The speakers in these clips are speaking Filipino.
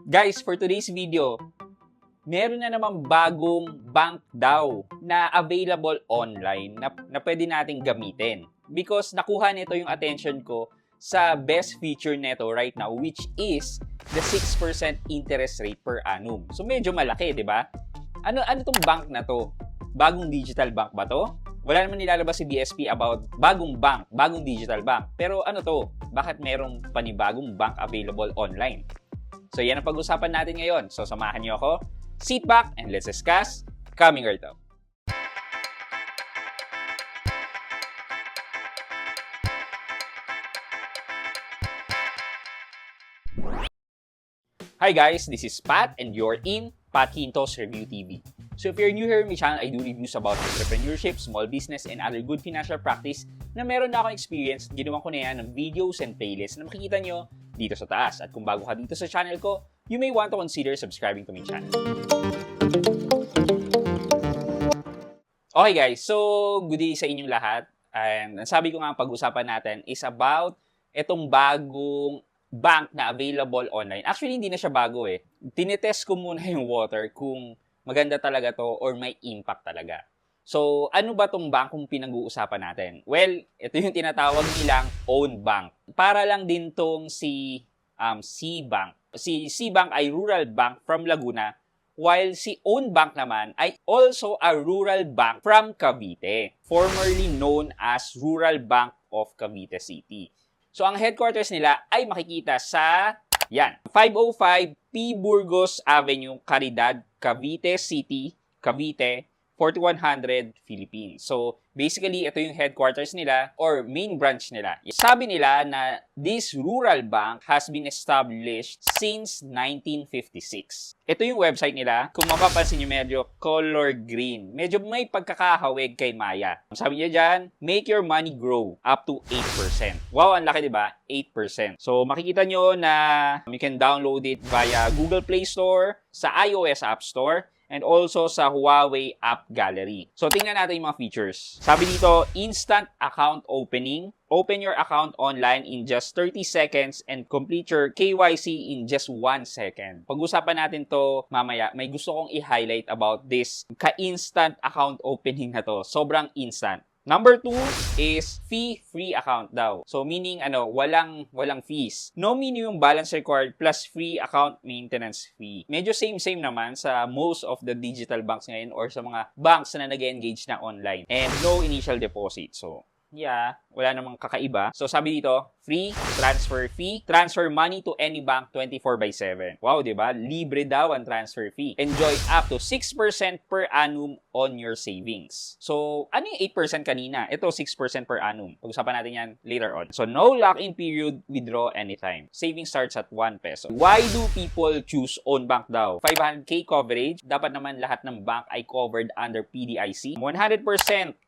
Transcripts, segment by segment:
Guys, for today's video, meron na namang bagong bank daw na available online na pwede nating gamitin. Because nakuha nito yung attention ko sa best feature nito right now, which is the 6% interest rate per annum. So medyo malaki, di ba? Ano tong bank na to? Bagong digital bank ba to? Wala naman nilalabas si BSP about bagong bank, bagong digital bank. Pero ano to? Bakit merong panibagong bank available online? So yan ang pag-usapan natin ngayon. So samahan niyo ako. Sit back and let's discuss coming right up. Hi guys, this is Pat and you're in Pat Quintos Review TV. So if you're new here in my channel, I do reviews about entrepreneurship, small business, and other good financial practice na meron na akong experience. Ginawa ko na yan ng videos and playlists na makikita nyo dito sa taas. At kung bago ka dito sa channel ko, you may want to consider subscribing to my channel. Okay guys, so good day sa inyong lahat. And ang sabi ko nga pag-usapan natin is about itong bagong bank na available online. Actually, hindi na siya bago eh. Tinetest ko muna yung water kung maganda talaga to or may impact talaga. So, ano ba tong bankong pinag-uusapan natin? Well, ito yung tinatawag nilang own bank. Para lang din tong si C-Bank. Si C-Bank ay rural bank from Laguna, while si own bank naman ay also a rural bank from Cavite, formerly known as Rural Bank of Cavite City. So, ang headquarters nila ay makikita sa, yan, 505 P. Burgos Avenue, Caridad, Cavite City, Cavite, 4100, Philippines. So, basically, ito yung headquarters nila or main branch nila. Sabi nila na this rural bank has been established since 1956. Ito yung website nila. Kung mapapansin nyo, medyo color green. Medyo may pagkakahawig kay Maya. Sabi niya dyan, make your money grow up to 8%. Wow, ang laki, diba? 8%. So, makikita nyo na you can download it via Google Play Store, sa iOS App Store, and also sa Huawei App Gallery. So, tingnan natin yung mga features. Sabi dito, instant account opening. Open your account online in just 30 seconds and complete your KYC in just 1 second. Pag-usapan natin to mamaya, may gusto kong i-highlight about this ka-instant account opening na to. Sobrang instant. Number 2 is fee-free account daw. So, meaning, walang fees. No minimum balance required plus free account maintenance fee. Medyo same-same naman sa most of the digital banks ngayon or sa mga banks na nag-engage na online. And no initial deposit. So, yeah, wala namang kakaiba. So, sabi dito, free transfer fee. Transfer money to any bank 24/7. Wow, di ba? Libre daw ang transfer fee. Enjoy up to 6% per annum on your savings. So, ano yung 8% kanina? Ito, 6% per annum. Pag-usapan natin yan later on. So, no lock-in period, withdraw anytime. Savings starts at 1 peso. Why do people choose own bank daw? 500k coverage. Dapat naman lahat ng bank ay covered under PDIC. 100%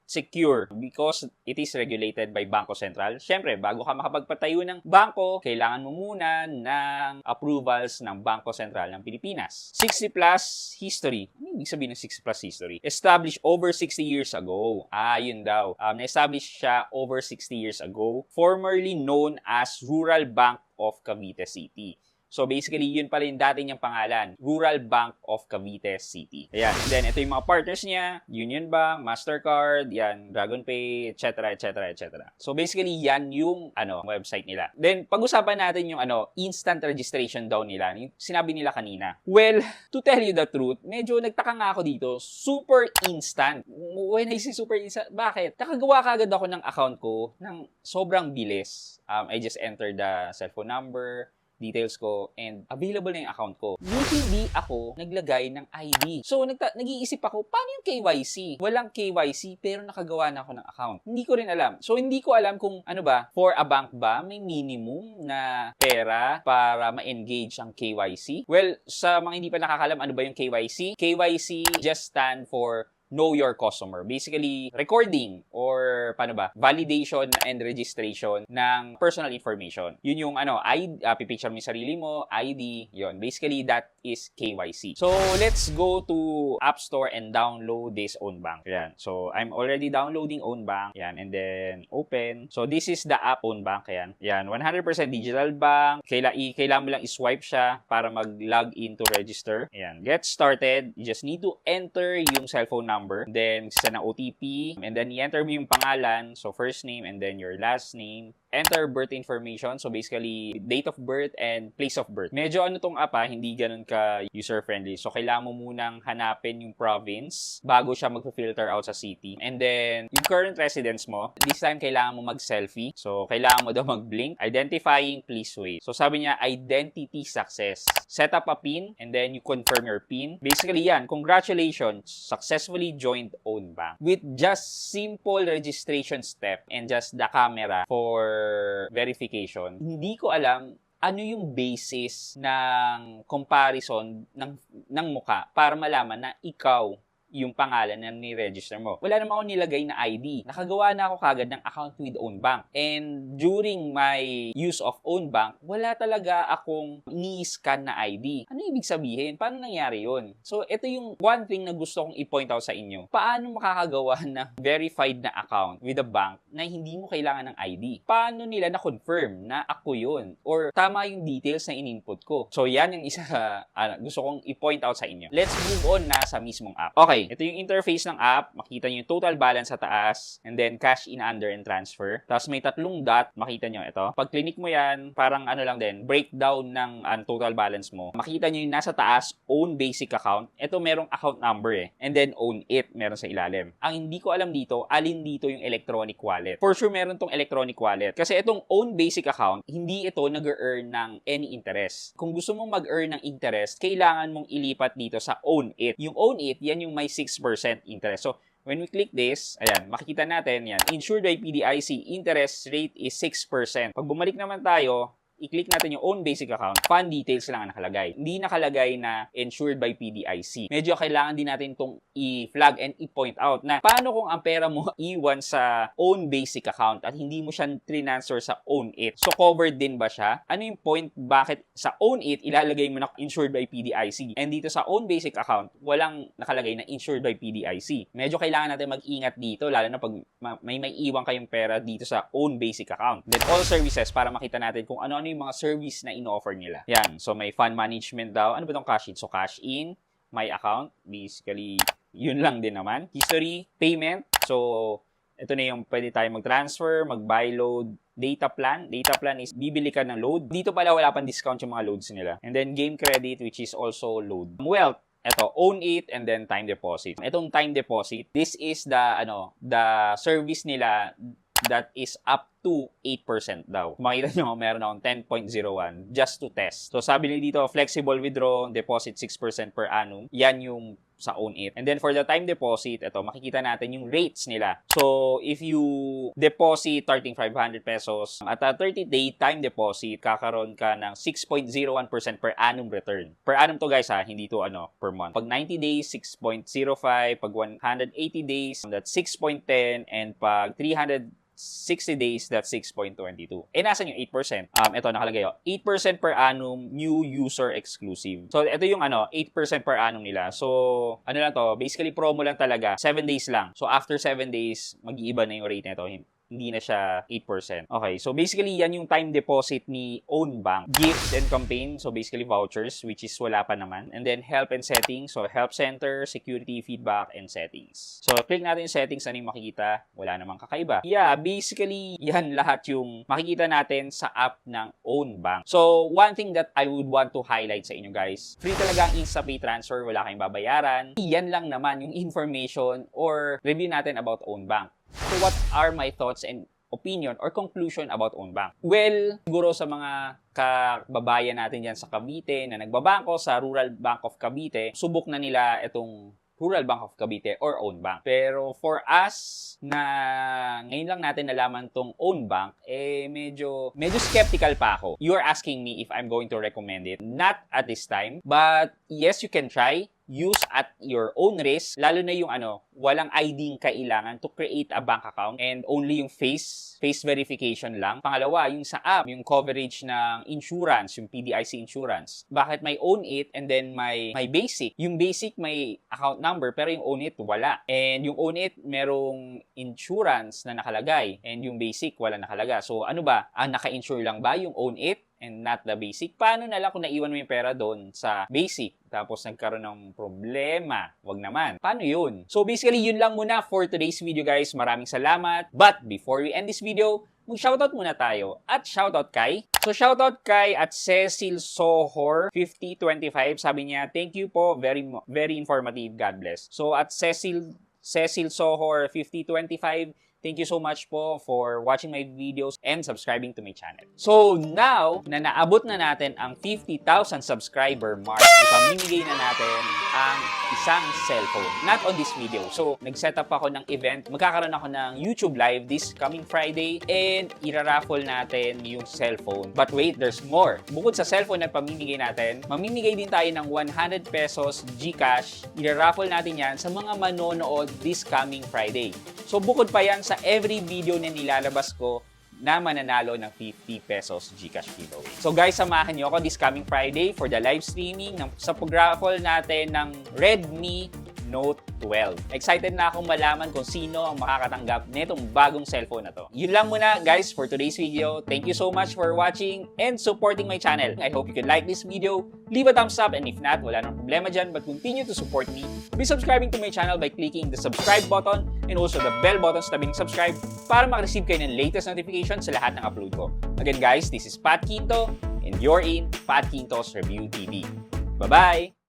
secure because it is regulated by Bangko Sentral. Siyempre, bago ka makapagpatayo ng bangko, kailangan mo muna ng approvals ng Bangko Sentral ng Pilipinas. 60 plus history. Ano ibig sabihin ng 60 plus history? Established over 60 years ago. Yun daw. Na-establish siya over 60 years ago. Formerly known as Rural Bank of Cavite City. So basically, yun pala yung dati niyang pangalan, Rural Bank of Cavite City. Ayan. And then, ito yung mga partners niya, Union Bank, Mastercard, yan, DragonPay, etc., etc., etc. So basically, yan yung website nila. Then, pag-usapan natin yung instant registration daw nila. Yung sinabi nila kanina. Well, to tell you the truth, medyo nagtaka nga ako dito, super instant. When I say super instant, bakit? Nakagawa kagad ako ng account ko ng sobrang bilis. I just entered the cellphone number, details ko, and available na yung account ko. Hindi ako naglagay ng ID. So, nag-iisip ako, paano yung KYC? Walang KYC, pero nakagawa na ako ng account. Hindi ko rin alam. So, hindi ko alam kung for a bank ba, may minimum na pera para ma-engage ang KYC? Well, sa mga hindi pa nakakalam, ano ba yung KYC? KYC just stand for know your customer. Basically, recording or validation and registration ng personal information. Yun yung pipicture mo yung sarili mo, ID, yun. Basically, that is KYC. So, let's go to App Store and download this OwnBank. Yan. So, I'm already downloading OwnBank. Yan. And then, open. So, this is the app OwnBank. Yan. Yan. 100% digital bank. Kailangan mo lang i-swipe siya para mag-log in to register. Yan. Get started. You just need to enter yung cellphone number. Then, send ng OTP. And then, i-enter mo yung pangalan. So, first name and then your last name. Enter birth information. So, basically, date of birth and place of birth. Medyo tong app hindi ganun ka user-friendly. So, kailangan mo munang hanapin yung province bago siya mag-filter out sa city. And then, yung current residence mo, this time, kailangan mo mag-selfie. So, kailangan mo daw mag-blink. Identifying, please wait. So, sabi niya, identity success. Set up a PIN and then you confirm your PIN. Basically, yan. Congratulations. Successfully joined OwnBank. With just simple registration step and just the camera for verification. Hindi ko alam ano yung basis ng comparison ng mukha para malaman na ikaw yung pangalan na ni-register mo. Wala naman ako nilagay na ID. Nakagawa na ako kagad ng account with OwnBank. And during my use of OwnBank, wala talaga akong ni-scan na ID. Ano ibig sabihin? Paano nangyari yun? So, ito yung one thing na gusto kong i-point out sa inyo. Paano makakagawa ng verified na account with a bank na hindi mo kailangan ng ID? Paano nila na-confirm na ako yun? Or tama yung details na in-input ko? So, yan yung isa gusto kong i-point out sa inyo. Let's move on na sa mismong app. Okay. Ito yung interface ng app. Makita nyo yung total balance sa taas. And then, cash in, under, and transfer. Tapos may 3 dot. Makita nyo ito. Pag click mo yan, parang lang din, breakdown ng total balance mo. Makita nyo yung nasa taas, own basic account. Ito merong account number And then, own it. Meron sa ilalim. Ang hindi ko alam dito, alin dito yung electronic wallet. For sure, meron tong electronic wallet. Kasi itong own basic account, hindi ito nag-earn ng any interest. Kung gusto mong mag-earn ng interest, kailangan mong ilipat dito sa own it. Yung own it, yan yung may 6% interest. So, when we click this, ayan, makikita natin yan. Insured by PDIC, interest rate is 6%. Pag bumalik naman tayo, i-click natin yung own basic account, fund details lang ang nakalagay. Hindi nakalagay na insured by PDIC. Medyo kailangan din natin itong i-flag and i-point out na paano kung ang pera mo iwan sa own basic account at hindi mo siya transfer sa own it. So, covered din ba siya? Ano yung point bakit sa own it ilalagay mo na insured by PDIC? And dito sa own basic account, walang nakalagay na insured by PDIC. Medyo kailangan natin mag-ingat dito, lalo na pag may iwan kayong pera dito sa own basic account. Then, all services para makita natin kung ano yung mga service na in-offer nila. Yan. So, may fund management daw. Ano ba itong cash in? So, cash in, my account. Basically, yun lang din naman. History, payment. So, ito na yung pwede tayo mag-transfer, mag-buy load, data plan. Data plan is bibili ka ng load. Dito pala wala pang discount yung mga loads nila. And then, game credit, which is also load. Wealth. Ito, own it and then time deposit. Itong time deposit, this is the service nila that is up to 8% daw. Makita nyo, meron akong 10.01 just to test. So, sabi nila dito, flexible withdraw, deposit 6% per annum. Yan yung sa own it. And then, for the time deposit, ito, makikita natin yung rates nila. So, if you deposit 13,500 pesos, at a 30-day time deposit, kakaroon ka ng 6.01% per annum return. Per annum to guys hindi to per month. Pag 90 days, 6.05. Pag 180 days, that's 6.10. And pag 360 days, that's 6.22. Nasan yung 8%? Ito, nakalagay 8% per annum, new user exclusive. So, ito yung 8% per annum nila. So, lang to, basically promo lang talaga. 7 days lang. So, after 7 days, mag-iiba na yung rate nito. Hindi na siya 8%. Okay, so basically, yan yung time deposit ni OwnBank. Gifts and campaign, so basically vouchers, which is wala pa naman. And then help and settings, so help center, security, feedback, and settings. So, click natin yung settings, ano yung makikita? Wala namang kakaiba. Yeah, basically, yan lahat yung makikita natin sa app ng OwnBank. So, one thing that I would want to highlight sa inyo guys, free talaga ang InstaPay transfer, wala kayong babayaran. Yan lang naman yung information or review natin about OwnBank. So, what are my thoughts and opinion or conclusion about OwnBank? Well, siguro sa mga kababayan natin dyan sa Cavite na nagbabangko sa Rural Bank of Cavite, subok na nila itong Rural Bank of Cavite or OwnBank. Pero for us na ngayon lang natin nalaman tong OwnBank, medyo skeptical pa ako. You're asking me if I'm going to recommend it. Not at this time, but yes, you can try. use at your own risk, lalo na yung walang ID kailangan to create a bank account and only yung face verification lang. Pangalawa, yung sa app, yung coverage ng insurance, yung PDIC insurance. Bakit may own it and then may basic? Yung basic may account number pero yung own it wala. And yung own it merong insurance na nakalagay and yung basic wala nakalaga. So ano ba? Naka-insure lang ba yung own it and not the basic? Paano na lang kung naiwan mo yung pera doon sa basic tapos nagkaroon ng problema? Wag naman. Paano yun? So basically, yun lang muna for today's video, guys. Maraming salamat. But before we end this video, mag-shoutout muna tayo. At shoutout kay... So shoutout kay at Cecil Sohor 5025. Sabi niya, thank you po. Very informative. God bless. So at Cecil Sohor 5025, thank you so much po for watching my videos and subscribing to my channel. So now, na naabot na natin ang 50,000 subscriber mark, ipamimigay na natin ang isang cellphone. Not on this video. So, nag-set up ako ng event. Magkakaroon ako ng YouTube live this coming Friday and iraraffle natin yung cellphone. But wait, there's more. Bukod sa cellphone na pamimigay natin, mamimigay din tayo ng 100 pesos GCash. Iraraffle natin yan sa mga manonood this coming Friday. So, bukod pa yan sa every video na nilalabas ko na mananalo ng 50 pesos GCash giveaway. So guys, samahan nyo ako this coming Friday for the live streaming sa pag-raffle natin ng Redmi Note 12. Excited na akong malaman kung sino ang makakatanggap nitong bagong cellphone na to. Yun lang muna guys for today's video. Thank you so much for watching and supporting my channel. I hope you can like this video, leave a thumbs up, and if not, wala nang problema dyan, but continue to support me. Be subscribing to my channel by clicking the subscribe button and also the bell button sa tabing subscribe para makareceive kayo ng latest notification sa lahat ng upload ko. Again guys, this is Pat Quinto and you're in Pat Quinto's Review TV. Bye-bye!